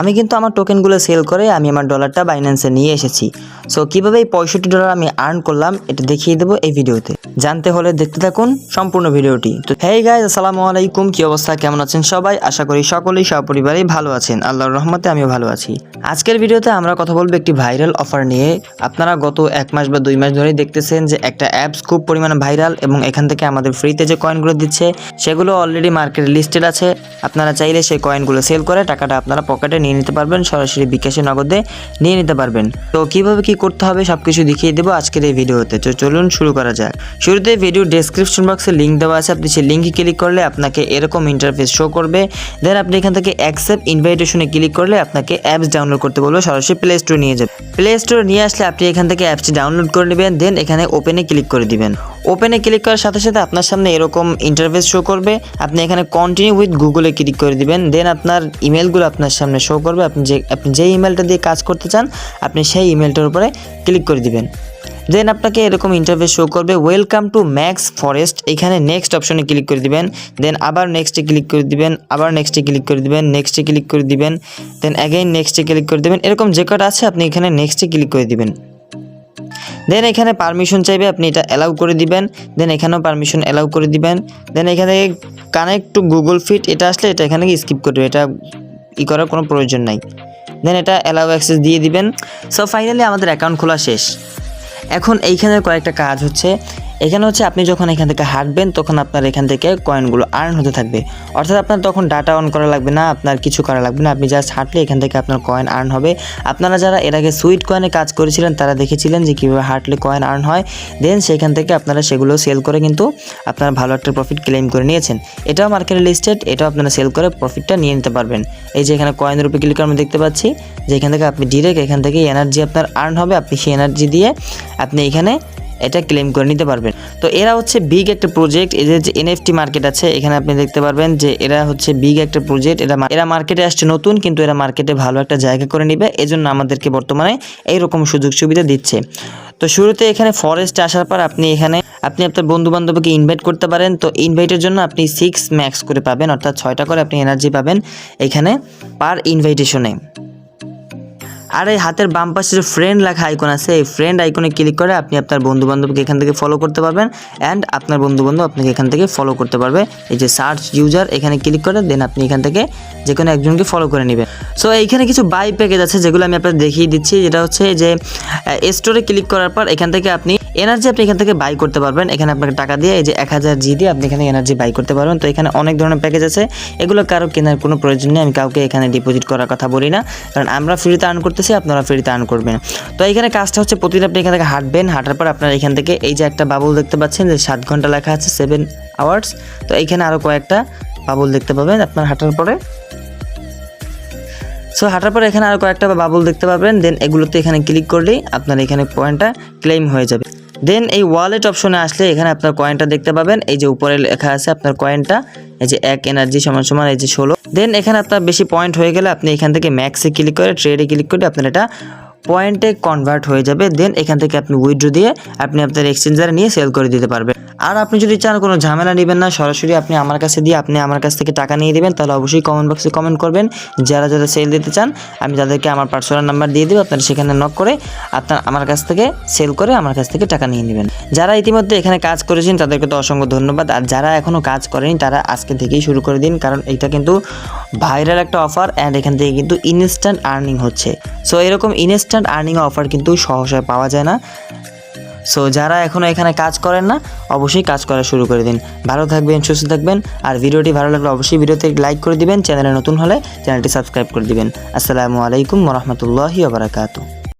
আমি কিন্তু আমার টোকেনগুলো সেল করে আমি আমার ডলারটা বাইন্যান্সে নিয়ে এসেছি। সো কীভাবে এই $65 আমি আর্ন করলাম এটা দেখিয়ে দেবো এই ভিডিওতে। জানতে হলে দেখতে থাকুন সম্পূর্ণ ভিডিওটি। তো হেই গাইস, আসসালামু আলাইকুম, কি অবস্থা, কেমন আছেন সবাই? আশা করি সকলেই সপরিবারেই ভালো আছেন। আল্লাহর রহমতে আমিও ভালো আছি। আজকের ভিডিওতে আমরা কথা বলবো একটি ভাইরাল অফার নিয়ে। আপনারা গত 1 মাস বা 2 মাস ধরেই দেখতেছেন যে একটা অ্যাপস খুব পরিমাণে ভাইরাল এবং এখান থেকে আমাদের ফ্রিতে যে কয়েনগুলো দিচ্ছে সেগুলো অলরেডি মার্কেটে লিস্টেড আছে। আপনারা চাইলে সেই কয়েনগুলো সেল করে টাকাটা আপনারা পকেটে নিয়ে নিতে পারবেন, সরাসরি বিকাশে নগদে নিয়ে নিতে পারবেন। তো কিভাবে কি করতে হবে সবকিছু দেখিয়ে দেবো আজকের এই ভিডিওতে। তো চলুন শুরু করা যাক। শুরুতে ভিডিও ডেসক্রিপশন বক্সে লিঙ্ক দেওয়া আছে, আপনি সেই লিঙ্কে ক্লিক করলে আপনাকে এরকম ইন্টারফেস শো করবে। দেন আপনি এখান থেকে অ্যাকসেপ্ট ইনভাইটেশনে ক্লিক করলে আপনাকে অ্যাপস ডাউনলোড করতে বলবে, সরাসরি প্লে স্টোরে নিয়ে যাবে। প্লে স্টোরে নিয়ে আসলে আপনি এখান থেকে অ্যাপসটি ডাউনলোড করে নেবেন। দেন এখানে ওপেনে ক্লিক করে দিবেন। ওপেনে ক্লিক করার সাথে সাথে আপনার সামনে এরকম ইন্টারফেস শো করবে। আপনি এখানে কন্টিনিউ উইথ গুগলে ক্লিক করে দিবেন। দেন আপনার ইমেলগুলো আপনার সামনে শো করবে। আপনি যে ইমেলটা দিয়ে কাজ করতে চান আপনি সেই ইমেলটার উপরে ক্লিক করে দিবেন। দেন আপনাকে এরকম ইন্টারফেস শো করবে, ওয়েলকাম টু ম্যাক্স ফরেস্ট। এখানে নেক্সট অপশনে ক্লিক করে দিবেন। দেন আবার নেক্সটে ক্লিক করে দিবেন, আবার নেক্সটে ক্লিক করে দিবেন, নেক্সটে ক্লিক করে দিবেন, দেন অ্যাগেইন নেক্সটে ক্লিক করে দিবেন। এরকম যে কটা আছে আপনি এখানে নেক্সটে ক্লিক করে দিবেন। দেন এখানে পারমিশন চাইবে, আপনি এটা অ্যালাউ করে দিবেন। দেন এখানেও পারমিশন অ্যালাউ করে দিবেন। দেন এখানে কানেক্ট টু গুগল ফিট এটা আসলে এটা এখানে স্কিপ করবে, এটা করার কোনো প্রয়োজন নাই। দেন এটা অ্যালাউ অ্যাক্সেস দিয়ে দিবেন। সো ফাইনালি আমাদের অ্যাকাউন্ট খোলা শেষ। এখন এইখানে কয়েকটা কাজ হচ্ছে। এখানে হচ্ছে আপনি যখন এখান থেকে হাঁটবেন তখন আপনার এখান থেকে কয়েনগুলো আর্ন হতে থাকবে। অর্থাৎ আপনার তখন ডাটা অন করা লাগবে না, আপনার কিছু করা লাগবে না, আপনি জাস্ট হাঁটলে এখান থেকে আপনার কয়েন আর্ন হবে। আপনারা যারা এর আগে সুইট কয়েনে কাজ করেছিলেন তারা দেখেছিলেন যে কীভাবে হাঁটলে কয়েন আর্ন হয়। দেন সেখান থেকে আপনারা সেগুলো সেল করে কিন্তু আপনারা ভালো একটা প্রফিট ক্লেম করে নিয়েছেন। এটাও মার্কেটে লিস্টেড, এটাও আপনারা সেল করে প্রফিটটা নিয়ে নিতে পারবেন। এই যে এখানে কয়েনের উপরে ক্লিক করে আমি দেখতে পাচ্ছি যে এখান থেকে আপনি ডিরেক্ট এখান থেকে এনার্জি আপনার আর্ন হবে। আপনি সেই এনার্জি দিয়ে আপনি এখানে এটা ক্লেম করে নিতে পারবেন। তো এরা হচ্ছে বিগ একটা প্রজেক্ট। এদের যে এনএফটি মার্কেট আছে এখানে আপনি দেখতে পারবেন যে এরা হচ্ছে বিগ একটা প্রজেক্ট। এরা মার্কেটে আসছে নতুন, কিন্তু এরা মার্কেটে ভালো একটা জায়গা করে নেবে, এজন্য আমাদেরকে বর্তমানে এইরকম সুযোগ সুবিধা দিচ্ছে। তো শুরুতে এখানে ফরেস্টে আসার পর আপনি আপনার বন্ধু বান্ধবকে ইনভাইট করতে পারেন। তো ইনভাইটের জন্য আপনি 6 ম্যাক্স করে পাবেন, অর্থাৎ 6টা করে আপনি এনার্জি পাবেন এখানে পার ইনভাইটেশনে। আর এই হাতের বাম পাশে যে ফ্রেন্ড লেখা আইকন আছে এই ফ্রেন্ড আইকনে ক্লিক করে আপনি আপনার বন্ধু বান্ধবকে এখান থেকে ফলো করতে পারবেন অ্যান্ড আপনার বন্ধু বান্ধব আপনাকে এখান থেকে ফলো করতে পারবে। এই যে সার্চ ইউজার এখানে ক্লিক করে দেন আপনি এখান থেকে যে কোনো একজনকে ফলো করে নেবেন। সো এইখানে কিছু বাই প্যাকেজ আছে যেগুলো আমি আপনাদের দেখিয়ে দিচ্ছি। যেটা হচ্ছে যে স্টোরে ক্লিক করার পর এখান থেকে আপনি এনার্জি এখান থেকে বাই করতে পারবেন। এখানে আপনাকে টাকা দিয়ে এই যে 1000 জি দিয়ে আপনি এখানে এনার্জি বাই করতে পারবেন। তো এখানে অনেক ধরনের প্যাকেজ আছে, এগুলো কারো কেনার কোনো প্রয়োজন নেই। আমি কাউকে এখানে ডিপোজিট করার কথা বলি না, কারণ আমরা ফ্রিতে আর্ন করতেছি, আপনারা ফ্রিতে আর্ন করবেন। তো এখানে কাজটা হচ্ছে প্রতিদিন আপনি এখান থেকে হাঁটবেন, হাঁটার পর আপনার এখান থেকে এই যে একটা বাবুল দেখতে পাচ্ছেন যে 7 ঘন্টা লেখা আছে 7 আওয়ার্স। তো এইখানে আরও কয়েকটা বাবুল দেখতে পাবেন আপনার হাঁটার পরে। সো হাঁটার পরে এখানে আরও কয়েকটা বাবুল দেখতে পাবেন। দেন এগুলোতে এখানে ক্লিক করলেই আপনার এখানে পয়েন্টটা ক্লেম হয়ে যাবে। দেন এই ওয়ালেট অপশনে আসলে এখানে আপনার কয়েনটা দেখতে পাবেন। এই যে উপরে লেখা আছে আপনার কয়েনটা, এই যে 1 এনার্জি সমান সমান এই যে 16। দেন এখানে আপনার বেশি পয়েন্ট হয়ে গেলে আপনি এখান থেকে ম্যাক্সে ক্লিক করে ট্রেডে ক্লিক করে আপনার এটা পয়েন্টে কনভার্ট হয়ে যাবে। দেন এখান থেকে আপনি উইথড্র দিয়ে আপনি আপনার এক্সচেঞ্জারে নিয়ে সেল করে দিতে পারবেন। আর আপনি যদি চান কোনো ঝামেলা নেবেন না, সরাসরি আপনি আমার কাছে দিয়ে আপনি আমার কাছ থেকে টাকা নিয়ে দেবেন, তাহলে অবশ্যই কমেন্ট বক্সে কমেন্ট করবেন যারা যারা সেল দিতে চান। আমি তাদেরকে আমার পার্সোনাল নাম্বার দিয়ে দেবো, আপনারা সেখানে নক করে আপনার আমার কাছ থেকে সেল করে আমার কাছ থেকে টাকা নিয়ে নেবেন। যারা ইতিমধ্যে এখানে কাজ করেছেন তাদেরকে তো অসংখ্য ধন্যবাদ। আর যারা এখনও কাজ করেনি তারা আজকে থেকেই শুরু করে দিন, কারণ এটা কিন্তু ভাইরাল একটা অফার অ্যান্ড এখান থেকে কিন্তু ইনস্ট্যান্ট আর্নিং হচ্ছে। সো এরকম ইনস্ট্যান্ট আর্নিং অফার কিন্তু সহসায় পাওয়া যায় না। সো যারা এখনও এখানে কাজ করেন না অবশ্যই কাজ করা শুরু করে দিন। ভালো থাকবেন, সুস্থ থাকবেন। আর ভিডিওটি ভালো লাগলে অবশ্যই ভিডিওতে লাইক করে দিবেন, চ্যানেলে নতুন হলে চ্যানেলটি সাবস্ক্রাইব করে দিবেন। আসসালামু আলাইকুম ওয়া রাহমাতুল্লাহি ওয়া বারাকাতুহু।